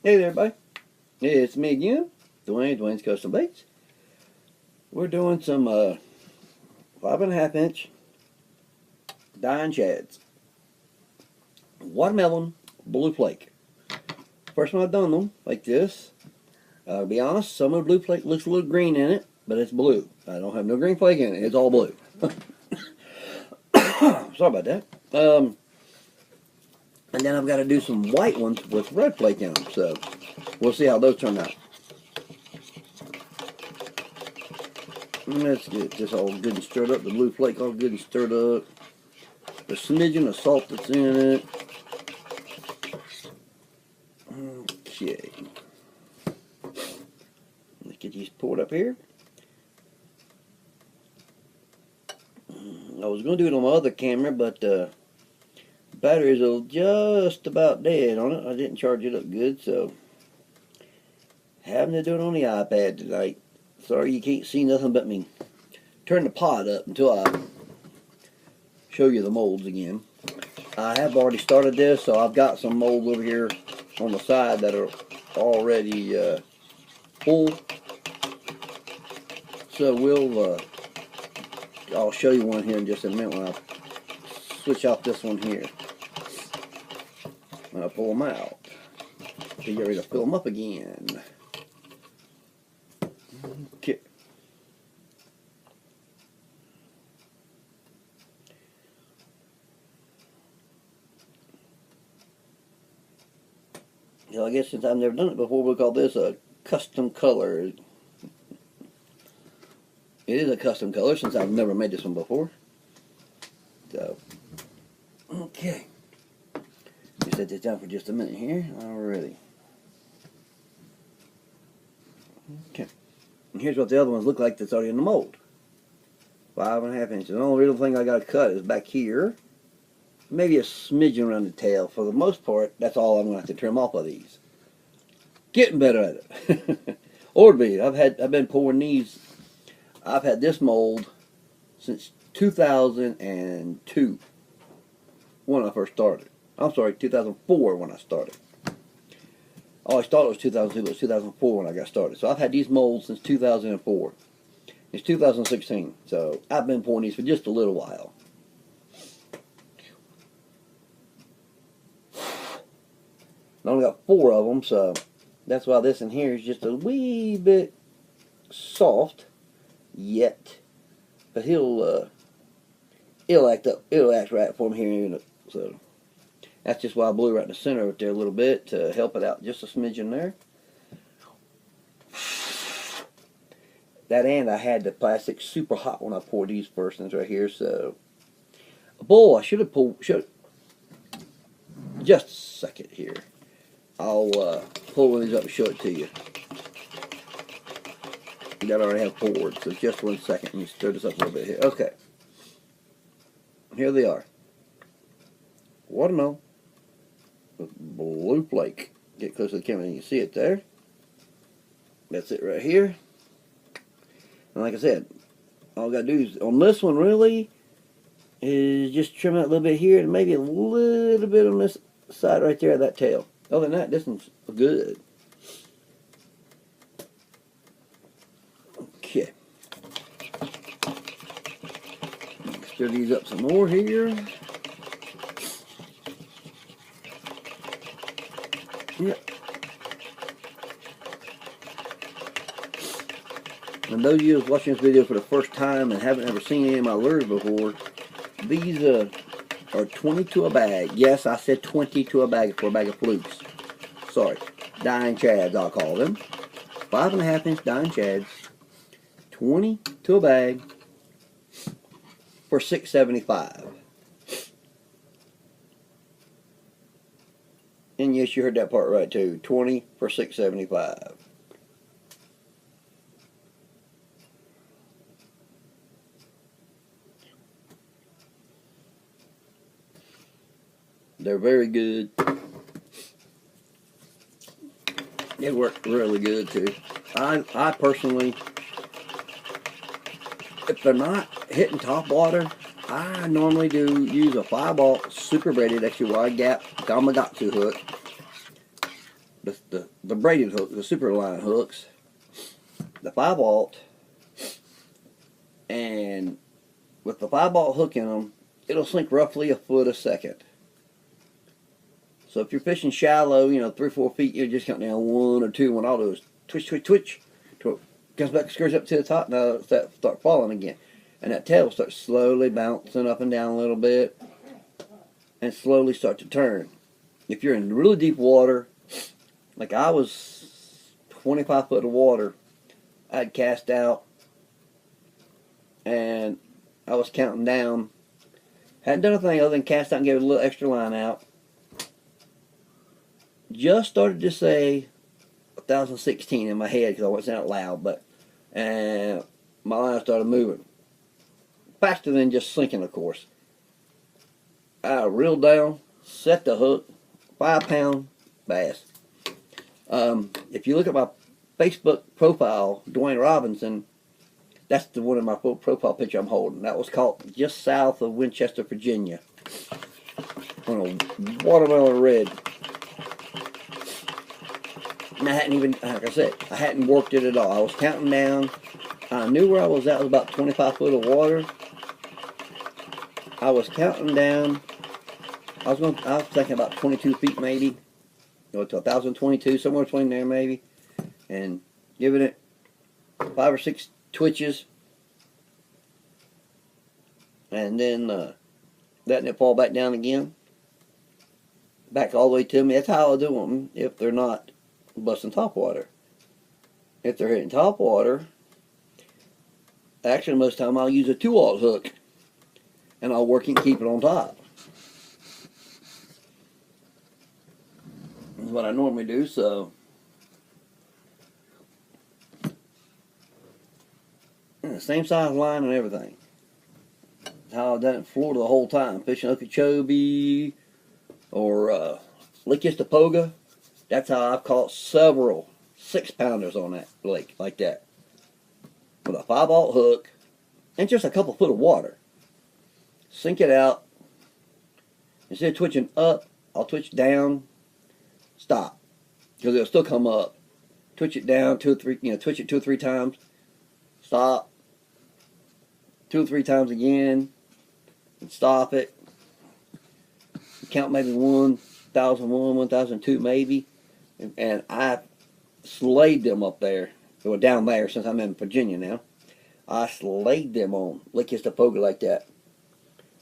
Hey there, everybody. It's me again, Dwayne's Custom Baits. We're doing some 5.5-inch dying shads. Watermelon blue flake. First one I've done them like this. To be honest, some of the blue flake looks a little green in it, but it's blue. I don't have no green flake in it. It's all blue. Sorry about that. And then I've got to do some white ones with red flake in them. So we'll see how those turn out. Let's get this all good and stirred up. The blue flake all good and stirred up. The smidgen of salt that's in it. Okay. Let's get these poured up here. I was going to do it on my other camera, but batteries are just about dead on it. I didn't charge it up good, so having to do it on the iPad tonight. Sorry you can't see nothing but me. Turn the pot up until I show you the molds again. I have already started this, so I've got some molds over here on the side that are already full. So I'll show you one here in just a minute when I switch off this one here. When I pull them out. So get ready to fill them up again. Okay. So I guess since I've never done it before, we'll call this a custom color. It is a custom color since I've never made this one before. So, okay. Just set this down for just a minute here. Alrighty. Okay. And here's what the other ones look like that's already in the mold. 5.5 inches. The only real thing I got to cut is back here. Maybe a smidgen around the tail. For the most part, that's all I'm going to have to trim off of these. Getting better at it. Or be. I've been pouring these. I've had this mold since 2002 when I first started. I'm sorry, 2004 when I started. I always thought it was 2002, but it was 2004 when I got started. So I've had these molds since 2004. It's 2016, so I've been pouring these for just a little while. I only got 4 of them, so that's why this in here is just a wee bit soft yet. But it'll act right for me here. So that's just why I blew right in the center right there a little bit to help it out just a smidgen there. That and I had the plastic super hot when I poured these first ones right here. So, boy, I should have pulled. Just a second here. I'll pull one of these up and show it to you. That I already have poured. So just 1 second. Let me stir this up a little bit here. Okay. Here they are. Watermelon with blue flake. Get close to the camera and you can see it there. That's it right here. And like I said, all I got to do is, on this one really, is just trim out a little bit here and maybe a little bit on this side right there of that tail. Other than that, this one's good. Okay. Stir these up some more here. Yep. And those of you who's watching this video for the first time and haven't ever seen any of my lures before, these are 20 to a bag. Yes, I said 20 to a bag for a bag of flukes. Sorry. Dying shads, I'll call them. 5.5-inch dying shads. 20 to a bag for $6.75. And yes, you heard that part right too. 20 for $6.75. They're very good. They work really good too. I personally, if they're not hitting top water, I normally do use a 5/0 super braided extra wide gap Gamakatsu hook. The the braided hook, the super line hooks, the 5/0, and with the 5/0 hook in them, it'll sink roughly a foot a second. So if you're fishing shallow, 3 or 4 feet, you just count down 1 or 2. When all those twitch, twitch, twitch, till it comes back, screws up to the top. Now it'll start falling again, and that tail will start slowly bouncing up and down a little bit, and slowly start to turn. If you're in really deep water, like I was 25 foot of water, I'd cast out, and I was counting down. Hadn't done a thing other than cast out and give it a little extra line out. Just started to say 1016 in my head because I wasn't out loud, and my line started moving faster than just sinking, of course. I reeled down, set the hook, 5-pound bass. If you look at my Facebook profile, Dwayne Robinson, that's the one of my profile picture I'm holding. That was caught just south of Winchester, Virginia, on a watermelon red. And I hadn't even, like I said, I hadn't worked it at all. I was counting down. I knew where I was at. It was about 25 foot of water. I was counting down. I was thinking about 22 feet maybe, to 1,022, somewhere between there maybe, and giving it 5 or 6 twitches, and then letting it fall back down again, back all the way to me. That's how I do them if they're not busting topwater. If they're hitting topwater, actually most of the time I'll use a 2/0 hook, and I'll work it and keep it on top. That's what I normally do. So the same size line and everything. That's how I've done it in Florida the whole time. Fishing Okeechobee or Lake Istapoga. That's how I've caught several 6-pounders on that lake like that. With a 5/0 hook and just a couple foot of water. Sink it out. Instead of twitching up, I'll twitch down, stop. Because it'll still come up. Twitch it down 2 or 3, twitch it 2 or 3 times. Stop. 2 or 3 times again. And stop it. Count maybe 1,001, 1,002 maybe. And I slayed them up there. Well, down there, since I'm in Virginia now. I slayed them on Lake Istapoga like that.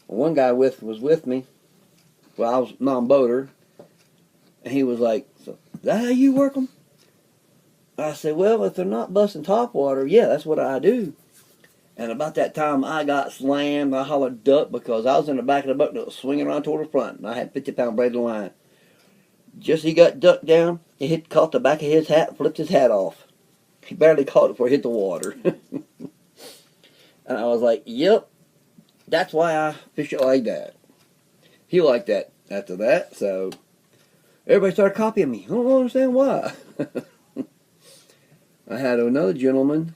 One guy was with me. Well, I was non-boater. And he was like, "So, is that how you work them?" I said, "Well, if they're not busting topwater, yeah, that's what I do." And about that time, I got slammed. I hollered duck because I was in the back of the boat that was swinging around toward the front. And I had 50-pound braided line. Just as he got ducked down, it caught the back of his hat and flipped his hat off. He barely caught it before it hit the water. And I was like, yep, that's why I fish it like that. He liked that after that, so everybody started copying me. I don't understand why. I had another gentleman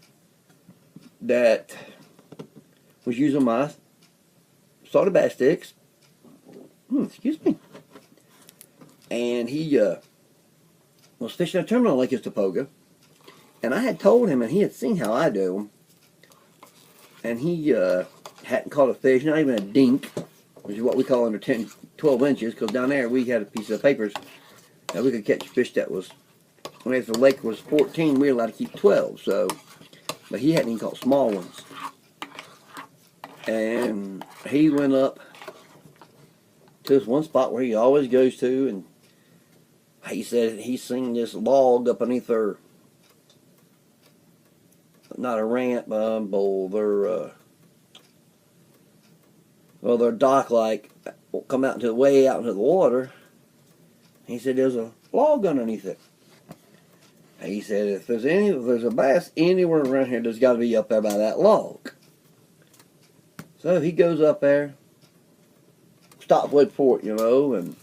that was using my salted bass sticks. Excuse me. And he was fishing a terminal on Lake Istapoga. And I had told him, and he had seen how I do them. And he hadn't caught a fish, not even a dink, which is what we call under 10, 12 inches, because down there we had a piece of papers that we could catch fish that was, when the lake was 14, we were allowed to keep 12. So, but he hadn't even caught small ones. And he went up to this one spot where he always goes to, and he said he's seen this log up underneath their, not a ramp, their dock, like, come out into way out into the water. He said there's a log underneath it. And he said if there's a bass anywhere around here, there's got to be up there by that log. So he goes up there, stops wait for it, and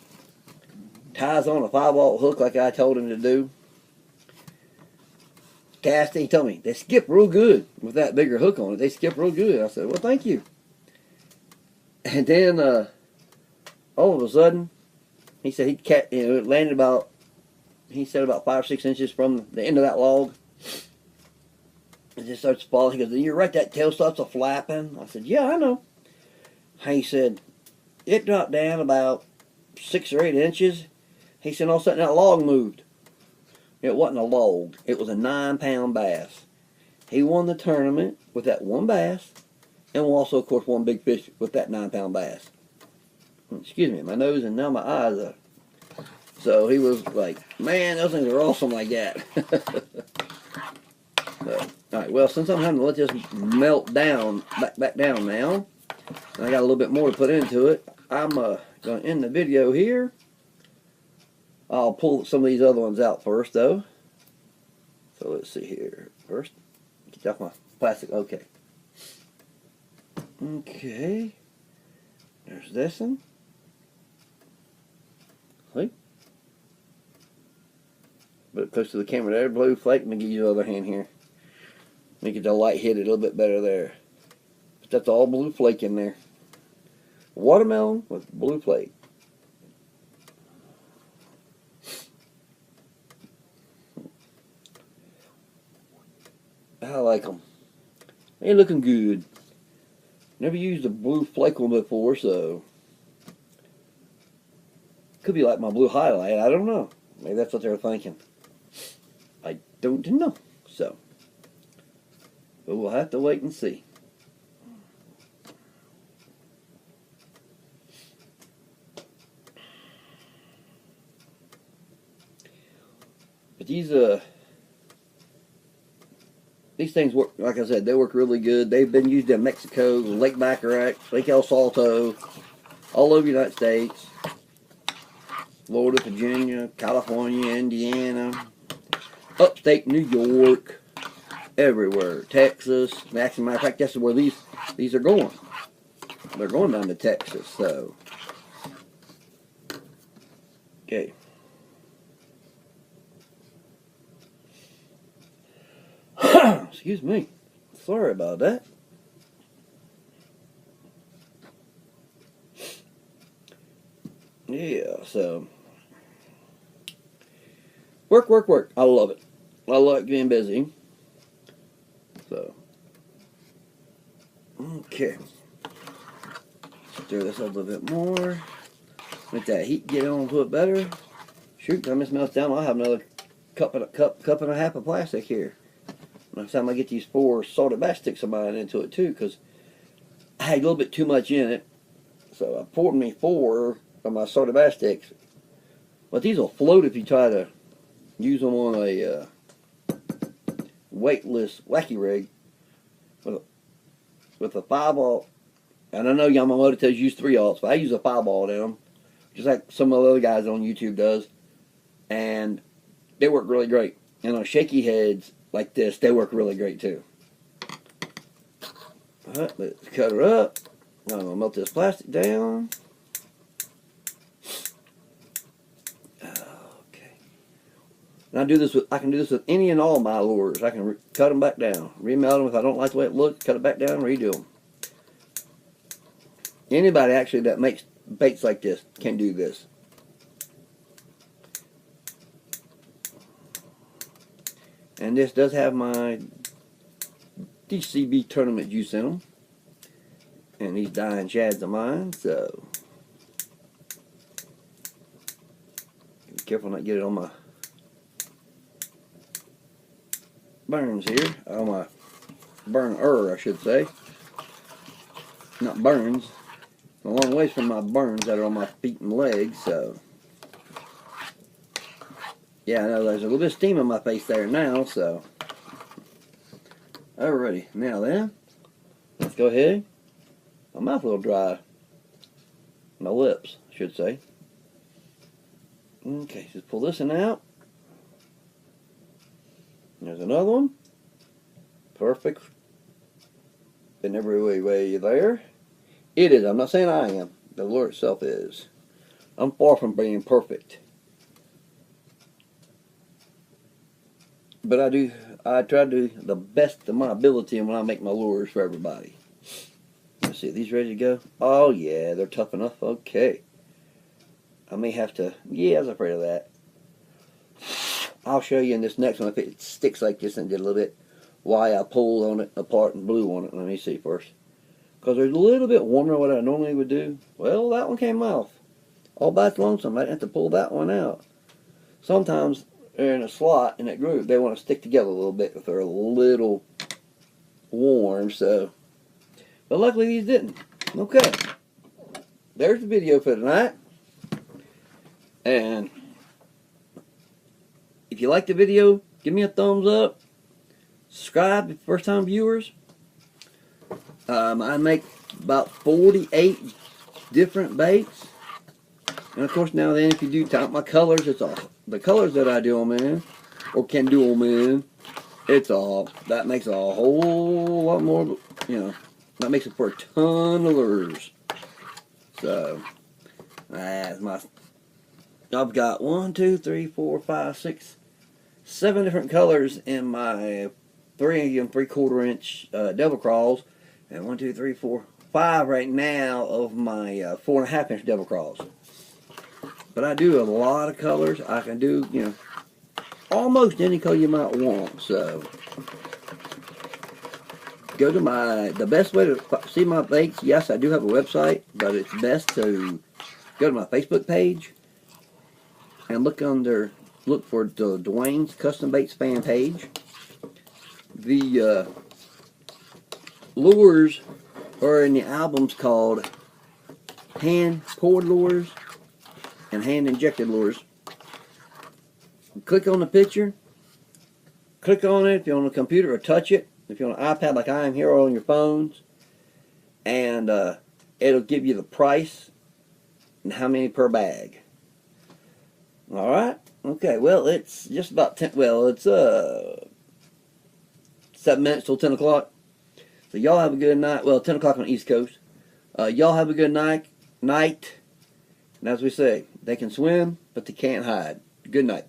ties on a 5/0 hook like I told him to do. Cast it. He told me they skip real good with that bigger hook on it. They skip real good. I said, well, thank you. And then all of a sudden, he said it landed about he said about 5 or 6 inches from the end of that log. It just starts falling. He goes, "You're right, that tail starts a flapping." I said, "Yeah, I know." He said, "It dropped down about 6 or 8 inches." He said, "All of a sudden that log moved." It wasn't a log. It was a 9-pound bass. He won the tournament with that one bass, and also, of course, one big fish with that 9-pound bass. Excuse me, my nose and now my eyes are. So he was like, "Man, those things are awesome like that." So, alright, well, since I'm having to let this melt down, back down now, and I got a little bit more to put into it, I'm going to end the video here. I'll pull some of these other ones out first, though. So let's see here. First, get off my plastic. Okay. Okay. There's this one. See? Put it close to the camera there. Blue flake. Let me give you the other hand here. Make it the light hit it a little bit better there. But that's all blue flake in there. Watermelon with blue flake. I like them. They're looking good. Never used a blue flake one before, so could be like my blue highlight. I don't know. Maybe that's what they were thinking. I don't know. So, but we'll have to wait and see. But these things work, like I said, they work really good. They've been used in Mexico, Lake Baccarat, Lake El Salto, all over the United States, Florida, Virginia, California, Indiana, upstate New York, everywhere, Texas. Actually, matter of fact, that's where these are going. They're going down to Texas, so. Okay. Excuse me. Sorry about that. Yeah, so. Work, work, work. I love it. I like being busy. So. Okay. Stir this up a little bit more. Let that heat get on to it better. Shoot, time this melts down, I'll have another cup and a half of plastic here. Next time I get these 4 salted bass sticks of mine into it too, because I had a little bit too much in it. So I poured me 4 of my salted bass sticks. But these will float if you try to use them on a weightless wacky rig with a 5-aught. And I know Yamamoto tells you use 3-aughts, but I use a 5-aught in them, just like some of the other guys on YouTube does. And they work really great. And on shaky heads like this, they work really great too. Alright, let's cut her up. Now I'm going to melt this plastic down. Okay. And I can do this with any and all my lures. I can cut them back down. Remelt them if I don't like the way it looks. Cut it back down and redo them. Anybody actually that makes baits like this can do this. And this does have my DCB tournament juice in them. And these dying shads of mine, so be careful not to get it on my burns here. On my burner, I should say. Not burns. A long ways from my burns that are on my feet and legs, so. Yeah, I know there's a little bit of steam on my face there now, so. Alrighty, now then, let's go ahead. My mouth a little dry. My lips, I should say. Okay, just pull this one out. There's another one. Perfect. In every way there. It is. I'm not saying I am. The lure itself is. I'm far from being perfect. But I try to do the best of my ability when I make my lures for everybody. Let's see, are these ready to go? Oh yeah, they're tough enough. Okay. I may have to, yeah, I was afraid of that. I'll show you in this next one if it sticks like this and did a little bit, why I pulled on it apart and blew on it. Let me see first. Because there's a little bit warmer what I normally would do. Well, that one came off. All by its lonesome. I didn't have to pull that one out. Sometimes they're in a slot in that groove. They want to stick together a little bit if they're a little warm. So, but luckily these didn't. Okay. There's the video for tonight. And if you like the video, give me a thumbs up. Subscribe if first time viewers. I make about 48 different baits. And of course now then if you do count my colors, it's all the colors that I do them in, or can do them in, it's all, that makes a whole lot more, you know, that makes it for a ton of lures. So, that's my, I've got 1, 2, 3, 4, 5, 6, 7 different colors in my 3 3/4 inch devil crawls, and 1, 2, 3, 4, 5 right now of my 4.5 inch devil crawls. But I do a lot of colors. I can do, you know, almost any color you might want. So, go to the best way to see my baits, yes, I do have a website, but it's best to go to my Facebook page and look for the Dwayne's Custom Baits fan page. The lures are in the albums called Hand Poured Lures and Hand Injected Lures. Click on the picture, click on it if you're on a computer, or touch it if you're on an iPad like I am here, or on your phones, and it'll give you the price and how many per bag. Alright, okay, well it's just about 10, well it's 7 minutes till 10 o'clock. So y'all have a good night. Well, 10 o'clock on the East Coast. Y'all have a good night. And as we say, they can swim, but they can't hide. Good night.